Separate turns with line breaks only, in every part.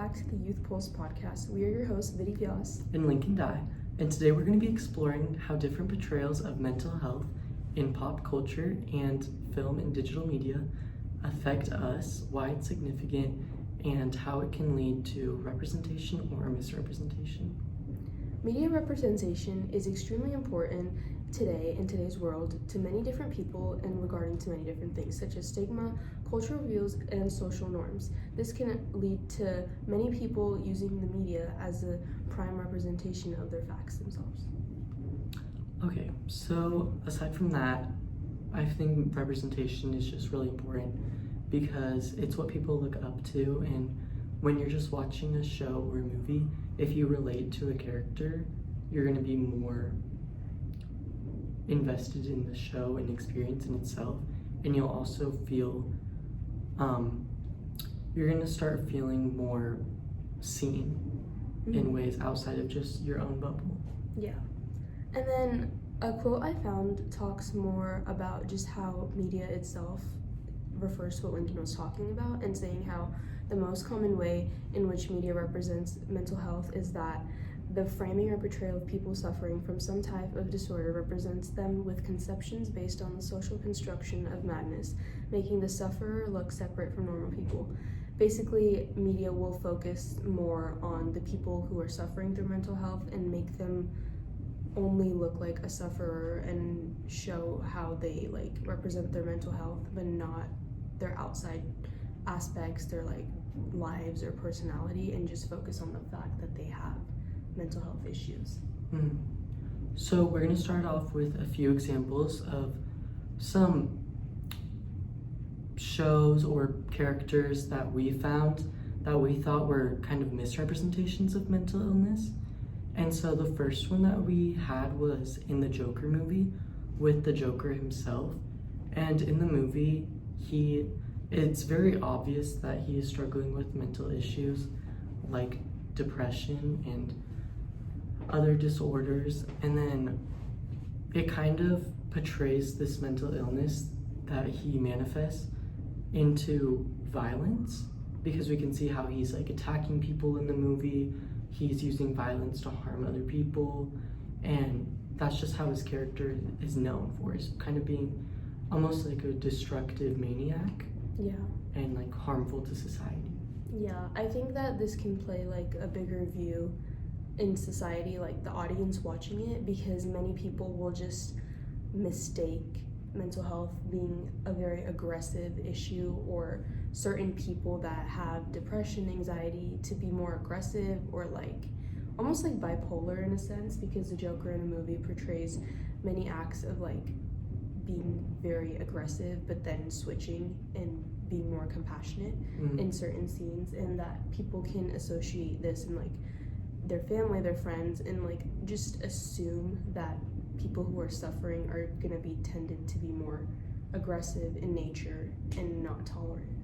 back to the Youth Pulse podcast. We are your hosts, Vidhi
and Lincoln, and today we're going to be exploring how different portrayals of mental health in pop culture and film and digital media affect us, why it's significant, and how it can lead to representation or misrepresentation.
Media representation is extremely important today in today's world to many different people and regarding to many different things such as stigma, cultural views, and social norms. This can lead to many people using the media as a prime representation of their facts themselves.
Okay, so aside from that, I think representation is just really important because it's what people look up to, and when you're just watching a show or a movie, if you relate to a character, you're going to be more invested in the show and experience in itself, and you'll also feel you're going to start feeling more seen in ways outside of just your own bubble.
Yeah. And then a quote I found talks more about just how media itself refers to what Lincoln was talking about, and saying how the most common way in which media represents mental health is that the framing or portrayal of people suffering from some type of disorder represents them with conceptions based on the social construction of madness, making the sufferer look separate from normal people. Basically, media will focus more on the people who are suffering through mental health and make them only look like a sufferer and show how they represent their mental health, but not their outside aspects, their lives or personality, and just focus on the fact that they have mental health issues.
So we're going to start off with a few examples of some shows or characters that we found that we thought were kind of misrepresentations of mental illness. And so the first one that we had was in the Joker movie with the Joker himself. And in the movie, it's very obvious that he is struggling with mental issues like depression and other disorders, and then it kind of portrays this mental illness that he manifests into violence, because we can see how he's attacking people in the movie, he's using violence to harm other people, and that's just how his character is known for, is kind of being almost like a destructive maniac.
Yeah.
And harmful to society.
Yeah, I think that this can play a bigger view in society, the audience watching it, because many people will just mistake mental health being a very aggressive issue, or certain people that have depression, anxiety to be more aggressive, or almost bipolar in a sense, because the Joker in a movie portrays many acts of being very aggressive but then switching and being more compassionate in certain scenes, and that people can associate this in their family, their friends, and just assume that people who are suffering are gonna be tended to be more aggressive in nature and not tolerant.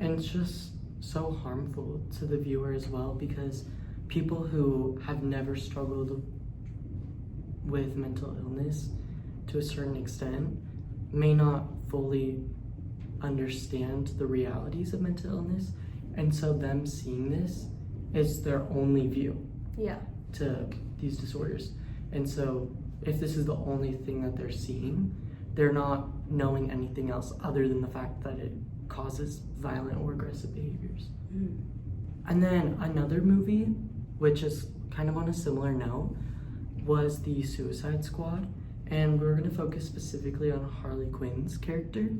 And it's just so harmful to the viewer as well, because people who have never struggled with mental illness to a certain extent may not fully understand the realities of mental illness, and so them seeing this is their only view to these disorders. And so if this is the only thing that they're seeing, they're not knowing anything else other than the fact that it causes violent or aggressive behaviors. And then another movie, which is kind of on a similar note, was the Suicide Squad. And we're going to focus specifically on Harley Quinn's character.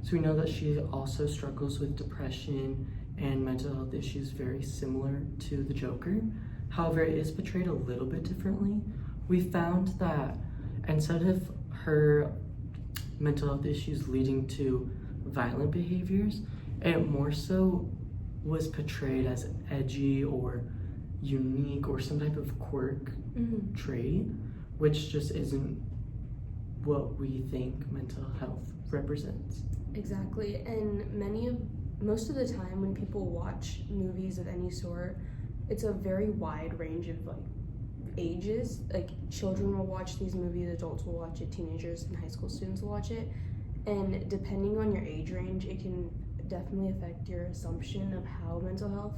So we know that she also struggles with depression and mental health issues very similar to the Joker. However, it is portrayed a little bit differently. We found that instead of her mental health issues leading to violent behaviors, it more so was portrayed as edgy or unique or some type of quirk trait, which just isn't what we think mental health represents.
Exactly, and most of the time when people watch movies of any sort, it's a very wide range of ages. Children will watch these movies, adults will watch it, teenagers and high school students will watch it, and depending on your age range, it can definitely affect your assumption of how mental health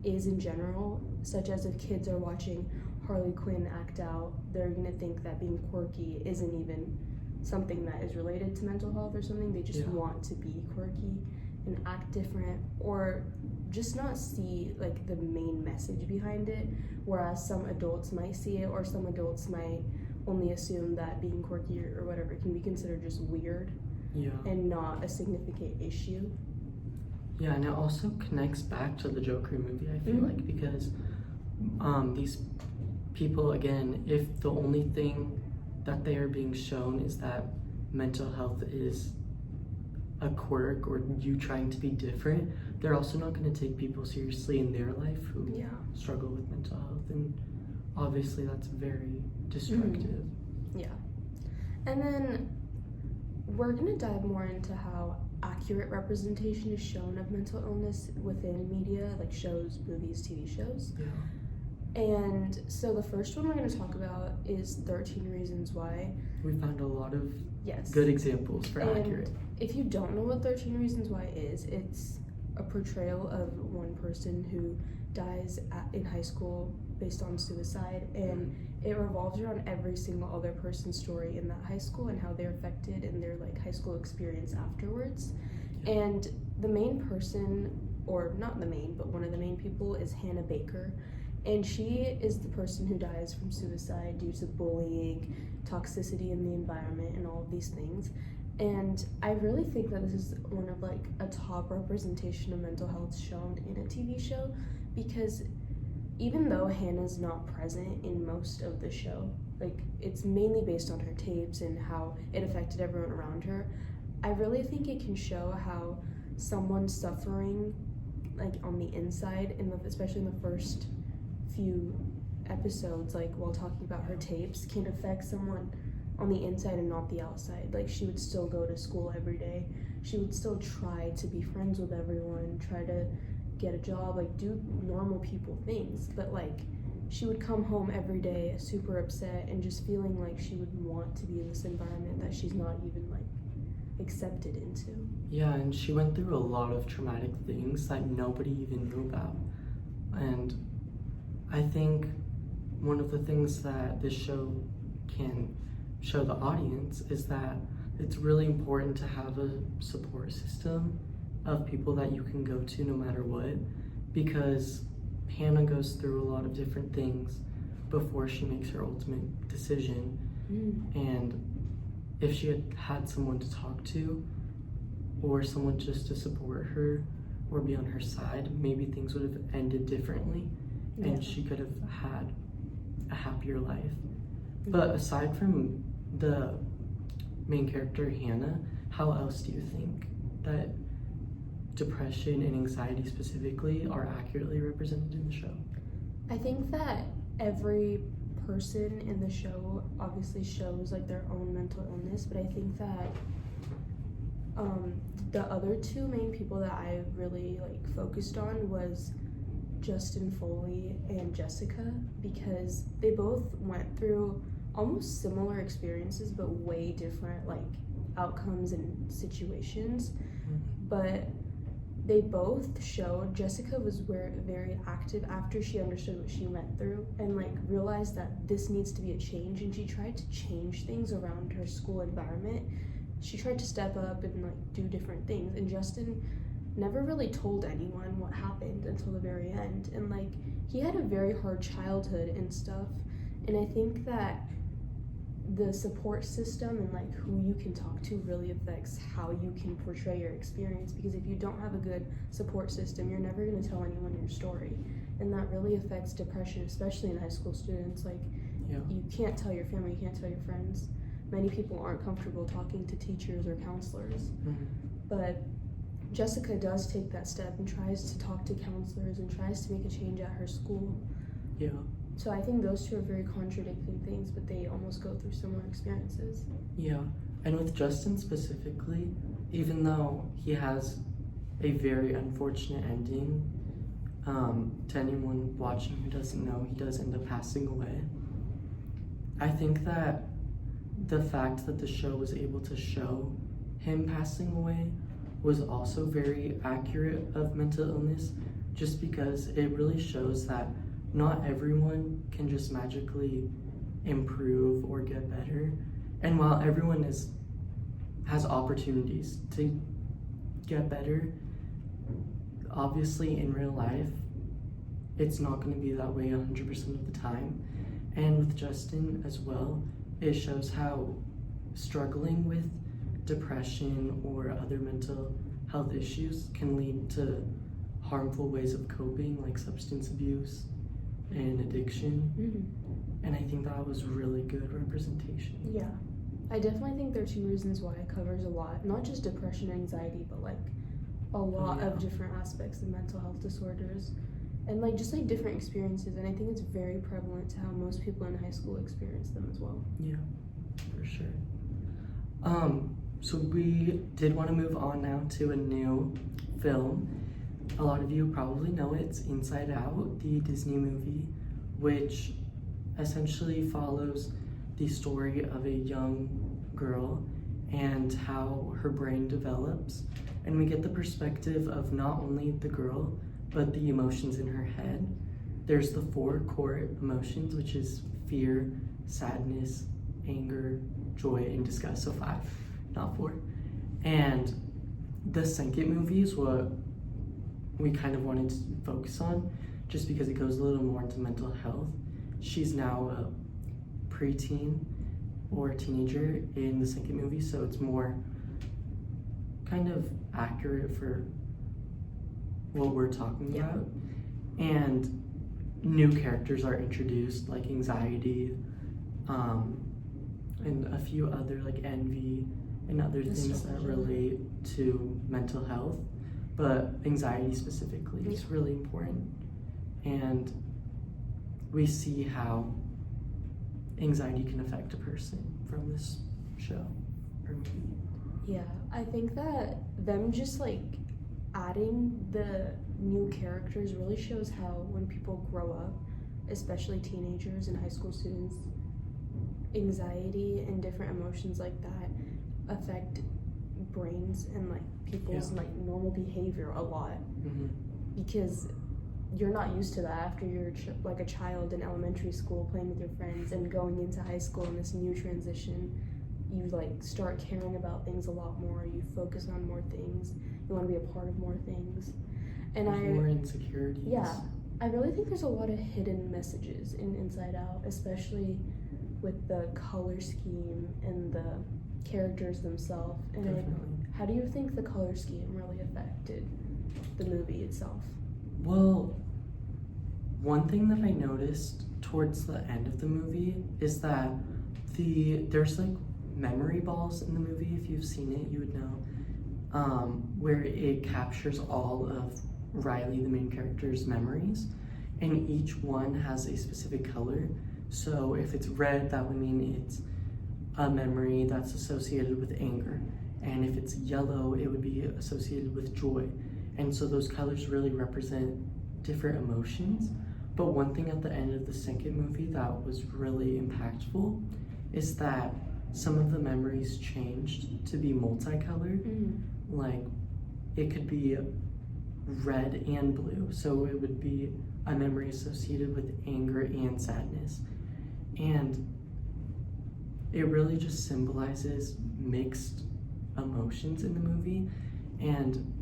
is in general, such as if kids are watching Harley Quinn act out, they're gonna think that being quirky isn't even something that is related to mental health or something. They just want to be quirky and act different, or just not see like the main message behind it, whereas some adults might see it, or some adults might only assume that being quirky or whatever can be considered just weird and not a significant issue.
Yeah, and it also connects back to the Joker movie, I feel like, because these people, again, if the only thing that they are being shown is that mental health is a quirk or you trying to be different, they're also not going to take people seriously in their life who struggle with mental health, and obviously that's very destructive.
And then we're going to dive more into how accurate representation is shown of mental illness within media, like shows, movies, TV shows. And so the first one we're going to talk about is 13 Reasons Why.
We found a lot of good examples for accurate.
If you don't know what 13 Reasons Why is, it's a portrayal of one person who dies in high school based on suicide, and it revolves around every single other person's story in that high school and how they're affected in their like high school experience afterwards. And the main person, or not the main, but one of the main people is Hannah Baker. And she is the person who dies from suicide due to bullying, toxicity in the environment, and all of these things. And I really think that this is one of like a top representation of mental health shown in a TV show, because even though Hannah's not present in most of the show, like it's mainly based on her tapes and how it affected everyone around her, I really think it can show how someone suffering like on the inside, especially in the first few episodes, like while talking about her tapes, can affect someone on the inside and not the outside. Like she would still go to school every day, she would still try to be friends with everyone, try to get a job, like do normal people things, but like she would come home every day super upset and just feeling like she would want to be in this environment that she's not even like accepted into.
Yeah, and she went through a lot of traumatic things that nobody even knew about. And I think one of the things that this show can show the audience is that it's really important to have a support system of people that you can go to no matter what, because Hannah goes through a lot of different things before she makes her ultimate decision. And if she had had someone to talk to, or someone just to support her or be on her side, maybe things would have ended differently and she could have had a happier life. But aside from the main character Hannah, how else do you think that depression and anxiety specifically are accurately represented in the show?
I think that every person in the show obviously shows like their own mental illness, but I think that the other two main people that I really like focused on was Justin Foley and Jessica, because they both went through almost similar experiences but way different like outcomes and situations. But they both showed, Jessica was very active after she understood what she went through and like realized that this needs to be a change, and she tried to change things around her school environment. She tried to step up and like do different things, and Justin never really told anyone what happened until the very end. And like he had a very hard childhood and stuff, and I think that the support system and like who you can talk to really affects how you can portray your experience, because if you don't have a good support system, you're never going to tell anyone your story, and that really affects depression, especially in high school students. Like you can't tell your family, you can't tell your friends. Many people aren't comfortable talking to teachers or counselors, but Jessica does take that step and tries to talk to counselors and tries to make a change at her school. So I think those two are very contradicting things, but they almost go through similar experiences.
And with Justin specifically, even though he has a very unfortunate ending, to anyone watching who doesn't know, he does end up passing away. I think that the fact that the show was able to show him passing away was also very accurate of mental illness, just because it really shows that not everyone can just magically improve or get better. And while everyone has opportunities to get better, obviously in real life, it's not going to be that way 100% of the time. And with Justin as well, it shows how struggling with depression or other mental health issues can lead to harmful ways of coping, like substance abuse and addiction.
Mm-hmm.
And I think that was really good representation.
Yeah. I definitely think there are 2 reasons why it covers a lot, not just depression and anxiety, but like a lot of different aspects of mental health disorders and like just like different experiences. And I think it's very prevalent to how most people in high school experience them as well.
Yeah, for sure. So we did want to move on now to a new film. A lot of you probably know it's Inside Out, the Disney movie, which essentially follows the story of a young girl and how her brain develops. And we get the perspective of not only the girl, but the emotions in her head. There's the 4 core emotions, which is fear, sadness, anger, joy, and disgust. So 5, not 4. And the second movie is what we kind of wanted to focus on, just because it goes a little more into mental health. She's now a preteen or a teenager in the second movie, so it's more kind of accurate for what we're talking about. And new characters are introduced, like anxiety, and a few other, like envy and other things that relate to mental health. But anxiety specifically is really important. And we see how anxiety can affect a person from this show or movie.
Yeah, I think that them just like adding the new characters really shows how when people grow up, especially teenagers and high school students, anxiety and different emotions like that affect brains and like people's like normal behavior a lot.
Mm-hmm.
Because you're not used to that after you're like a child in elementary school playing with your friends, and going into high school in this new transition, you like start caring about things a lot more, you focus on more things, you want to be a part of more things, and
there's more insecurities.
Yeah, I really think there's a lot of hidden messages in Inside Out, especially with the color scheme and the characters themselves. And how do you think the color scheme really affected the movie itself?
Well, one thing that I noticed towards the end of the movie is that there's like memory balls in the movie. If you've seen it, you would know, where it captures all of Riley, the main character's memories, and each one has a specific color. So if it's red, that would mean it's a memory that's associated with anger, and if it's yellow, it would be associated with joy. And so those colors really represent different emotions. But one thing at the end of the second movie that was really impactful is that some of the memories changed to be multicolored.
Mm-hmm.
Like it could be red and blue, so it would be a memory associated with anger and sadness. And it really just symbolizes mixed emotions in the movie, and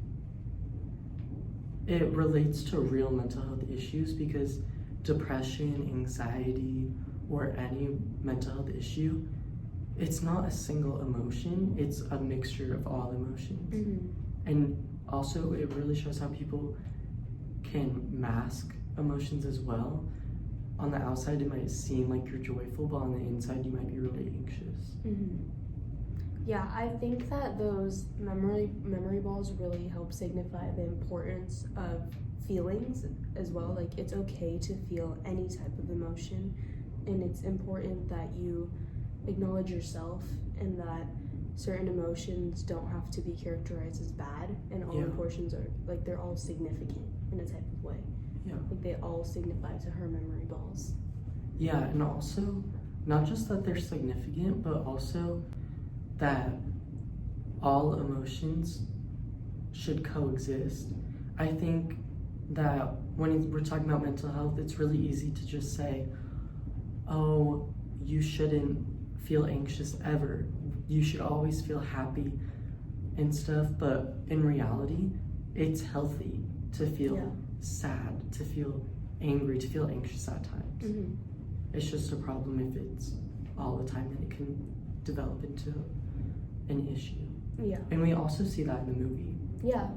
it relates to real mental health issues, because depression, anxiety, or any mental health issue, it's not a single emotion, it's a mixture of all emotions.
Mm-hmm.
And also it really shows how people can mask emotions as well. On the outside it might seem like you're joyful, but on the inside you might be really anxious.
Mm-hmm. Yeah, I think that those memory balls really help signify the importance of feelings as well. Like it's okay to feel any type of emotion, and it's important that you acknowledge yourself and that certain emotions don't have to be characterized as bad, and all emotions are like they're all significant in a type of way.
Yeah.
Like they all signify to her memory balls.
Yeah, and also not just that they're significant, but also that all emotions should coexist. I think that when we're talking about mental health, it's really easy to just say, oh, you shouldn't feel anxious ever. You should always feel happy and stuff. But in reality, it's healthy to feel sad, to feel angry, to feel anxious at times.
Mm-hmm.
It's just a problem if it's all the time, and it can develop into an issue.
Yeah.
And we also see that in the movie.
Yeah.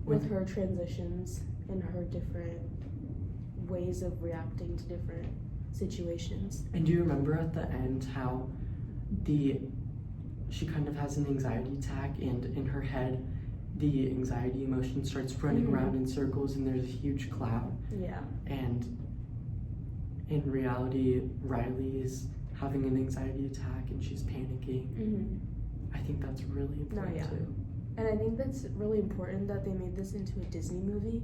With her transitions and her different ways of reacting to different situations.
And do you remember at the end how she kind of has an anxiety attack, and in her head the anxiety emotion starts running around in circles, and there's a huge cloud.
Yeah.
And in reality, Riley is having an anxiety attack and she's panicking.
Mm-hmm.
I think that's really important too.
And I think that's really important that they made this into a Disney movie,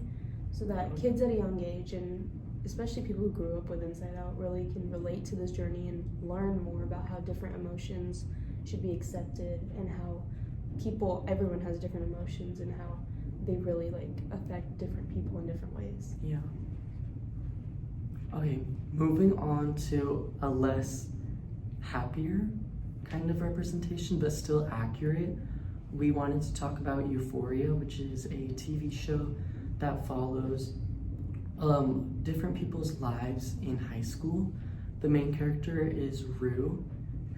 so that kids at a young age, and especially people who grew up with Inside Out, really can relate to this journey and learn more about how different emotions should be accepted, and how everyone has different emotions, and how they really affect different people in different ways.
Yeah. Okay, moving on to a less happier kind of representation, but still accurate. We wanted to talk about Euphoria, which is a TV show that follows different people's lives in high school. The main character is Rue,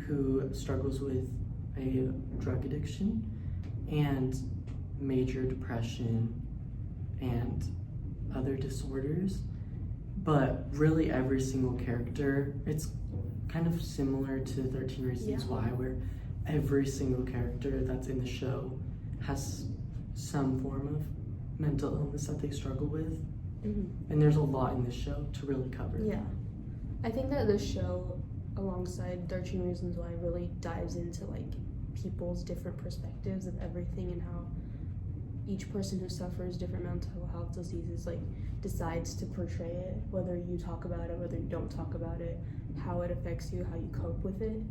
who struggles with a drug addiction and major depression and other disorders. But really every single character, it's kind of similar to 13 Reasons Why, where every single character that's in the show has some form of mental illness that they struggle with. Mm-hmm. And there's a lot in this show to really cover.
Yeah. I think that this show, alongside 13 Reasons Why, really dives into people's different perspectives of everything, and how each person who suffers different mental health diseases decides to portray it, whether you talk about it, whether you don't talk about it, how it affects you, how you cope with it.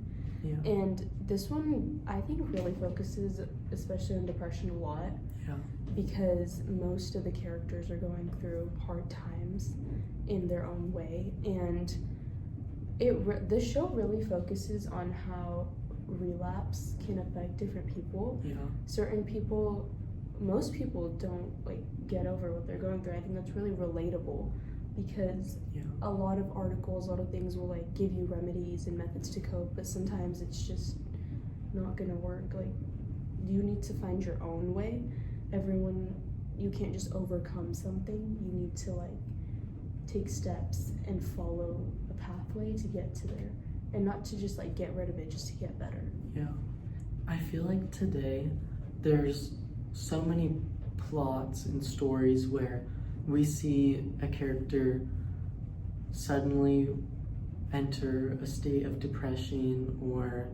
Yeah.
And this one, I think, really focuses especially on depression a lot.
Yeah.
Because most of the characters are going through hard times in their own way, and this show really focuses on how relapse can affect different people.
Yeah.
Certain people, most people don't get over what they're going through. I think that's really relatable, because a lot of articles, a lot of things will give you remedies and methods to cope, but sometimes it's just not gonna work. You need to find your own way. You can't just overcome something. You need to take steps and follow a pathway to get to there, and not to just get rid of it just to get better.
Yeah. I feel like today there's so many plots and stories where we see a character suddenly enter a state of depression or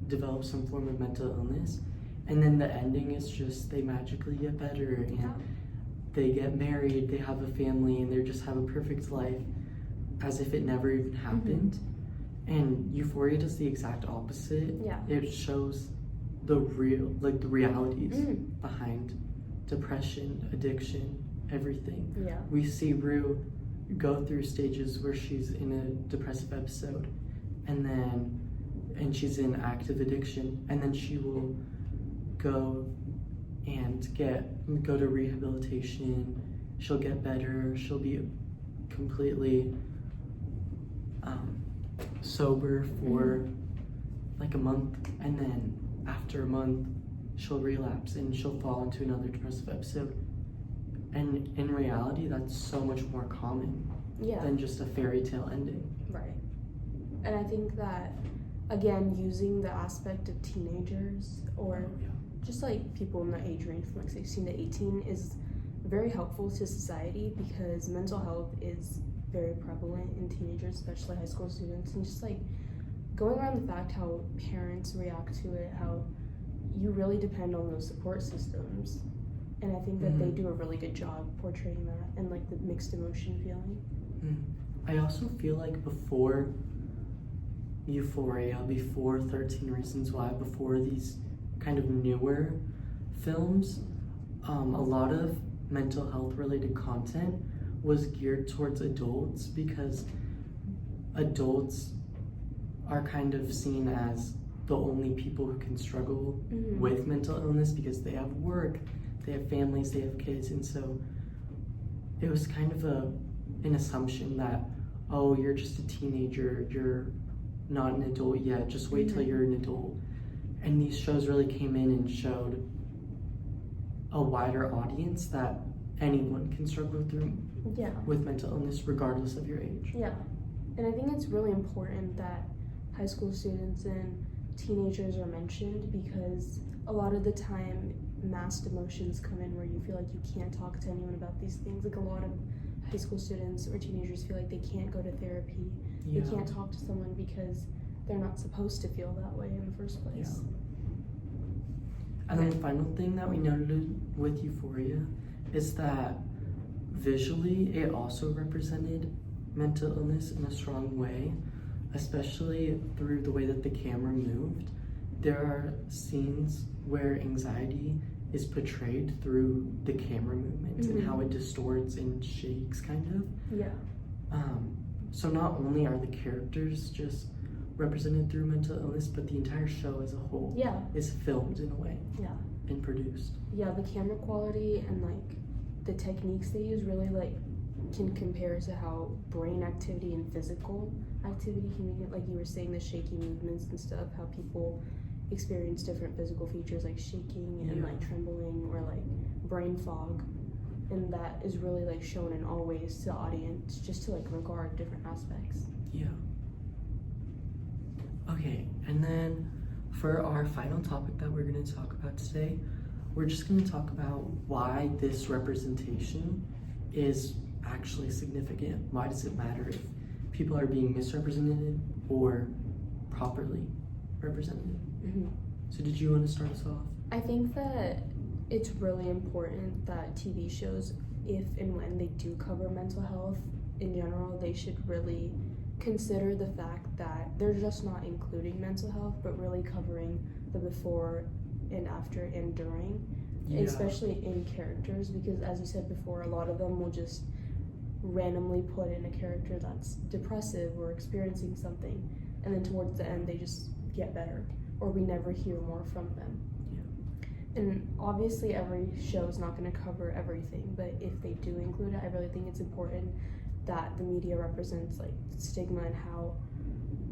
develop some form of mental illness, and then the ending is just they magically get better and they get married, they have a family, and they just have a perfect life as if it never even happened. Mm-hmm. And Euphoria does the exact opposite.
Yeah.
It shows the realities behind depression, addiction, everything.
Yeah.
We see Rue go through stages where she's in a depressive episode, and she's in active addiction, and then she will go to rehabilitation. She'll get better. She'll be completely sober for a month, and then after a month she'll relapse and she'll fall into another depressive episode. And in reality, that's so much more common than just a fairy tale ending. Right.
And I think that, again, using the aspect of teenagers or just people in the age range from 16 to 18 is very helpful to society, because mental health is very prevalent in teenagers, especially high school students, and just going around the fact how parents react to it, how you really depend on those support systems. And I think that they do a really good job portraying that, and the mixed emotion feeling.
I also feel before Euphoria, before 13 Reasons Why, before these kind of newer films, a lot of mental health related content was geared towards adults because adults are kind of seen as the only people who can struggle with mental illness because they have work, they have families, they have kids, and so it was kind of an assumption that, oh, you're just a teenager, you're not an adult yet, just wait till you're an adult. And these shows really came in and showed a wider audience that anyone can struggle through with mental illness regardless of your age.
Yeah. And I think it's really important that high school students and teenagers are mentioned because a lot of the time masked emotions come in where you feel like you can't talk to anyone about these things. Like a lot of high school students or teenagers feel like they can't go to therapy. They can't talk to someone because they're not supposed to feel that way in the first place.
And then the final thing that we noted with Euphoria is that visually it also represented mental illness in a strong way, especially through the way that the camera moved. There are scenes where anxiety is portrayed through the camera movement and how it distorts and shakes, kind of.
Yeah.
So not only are the characters just represented through mental illness, but the entire show as a whole is filmed in a way and produced. Yeah, the camera quality and like the techniques they use really like can compare to how brain activity and physical activity can be, like you were saying, the shaky movements and stuff, how people experience different physical features like shaking and like trembling or like brain fog, and that is really like shown in all ways to the audience just to like regard different aspects. Okay, and then for our final topic that we're going to talk about today, we're just going to talk about why this representation is actually significant. Why does it matter if people are being misrepresented or properly represented? So did you want to start us off? I think that it's really important that TV shows, if and when they do cover mental health in general, they should really consider the fact that they're just not including mental health, but really covering the before and after and during, especially in characters, because as you said before, a lot of them will just randomly put in a character that's depressive or experiencing something, and then towards the end they just get better, or we never hear more from them. And obviously every show is not going to cover everything, but if they do include it, I really think it's important that the media represents like stigma and how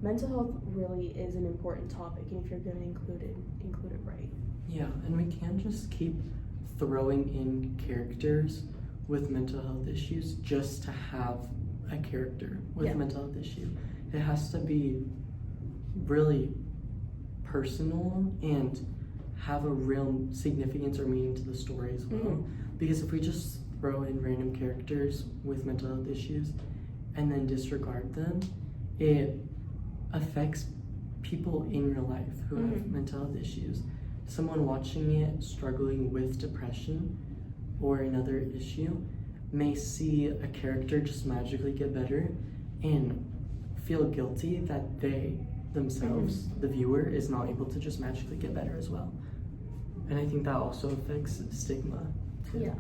mental health really is an important topic, and if you're going to include it right. Yeah, and we can't just keep throwing in characters with mental health issues just to have a character with mental health issue. It has to be really personal and have a real significance or meaning to the story as well. Because if we just throw in random characters with mental health issues and then disregard them, it affects people in real life who have mental health issues. Someone watching it struggling with depression or another issue may see a character just magically get better and feel guilty that they themselves, the viewer, is not able to just magically get better as well. And I think that also affects stigma too. Yeah.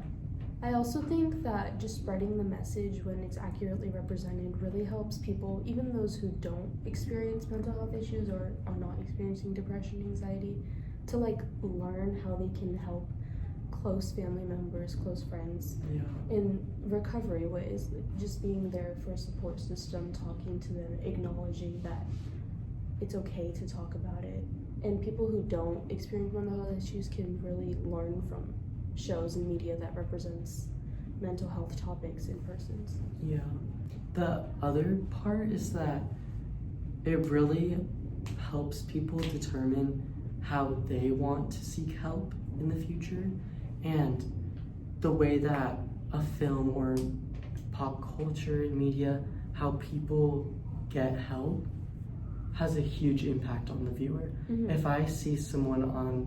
I also think that just spreading the message when it's accurately represented really helps people, even those who don't experience mental health issues or are not experiencing depression, anxiety, to like learn how they can help close family members, close friends in recovery ways. Like just being there for a support system, talking to them, acknowledging that it's okay to talk about it. And people who don't experience mental health issues can really learn from shows and media that represents mental health topics in persons. Yeah. The other part is that it really helps people determine how they want to seek help in the future, and the way that a film or pop culture and media, how people get help has a huge impact on the viewer. If I see someone on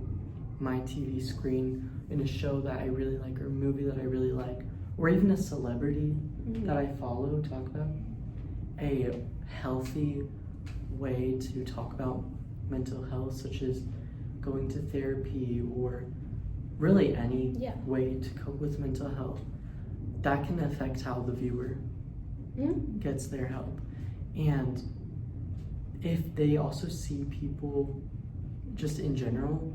my TV screen in a show that I really like or a movie that I really like, or even a celebrity that I follow talk about a healthy way to talk about mental health, such as going to therapy or really any
Yeah.
way to cope with mental health, that can affect how the viewer gets their help. And if they also see people just in general,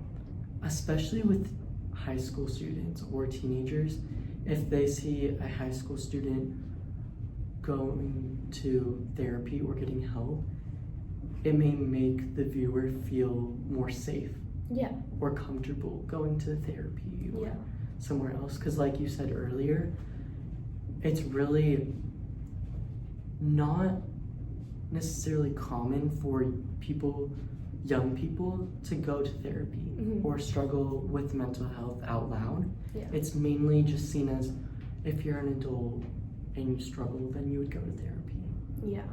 especially with high school students or teenagers, if they see a high school student going to therapy or getting help, it may make the viewer feel more safe
Yeah.
or comfortable going to therapy or
Yeah.
somewhere else. Because like you said earlier, it's really not necessarily common for young people to go to therapy or struggle with mental health out loud.
Yeah.
It's mainly just seen as, if you're an adult and you struggle, then you would go to therapy.
Yeah.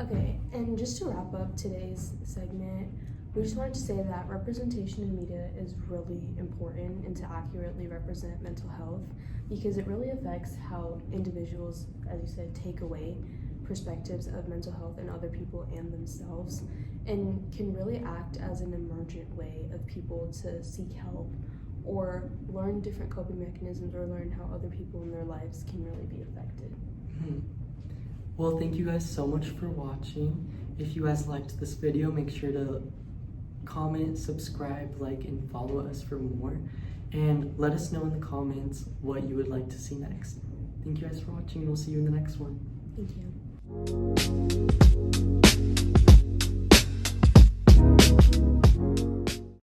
Okay, and just to wrap up today's segment, we just wanted to say that representation in media is really important and to accurately represent mental health, because it really affects how individuals, as you said, take away perspectives of mental health in other people and themselves, and can really act as an emergent way of people to seek help or learn different coping mechanisms or learn how other people in their lives can really be affected.
Well, thank you guys so much for watching. If you guys liked this video, make sure to comment, subscribe, like, and follow us for more. And let us know in the comments what you would like to see next. Thank you guys for watching, and we'll see you in the next one.
Thank you.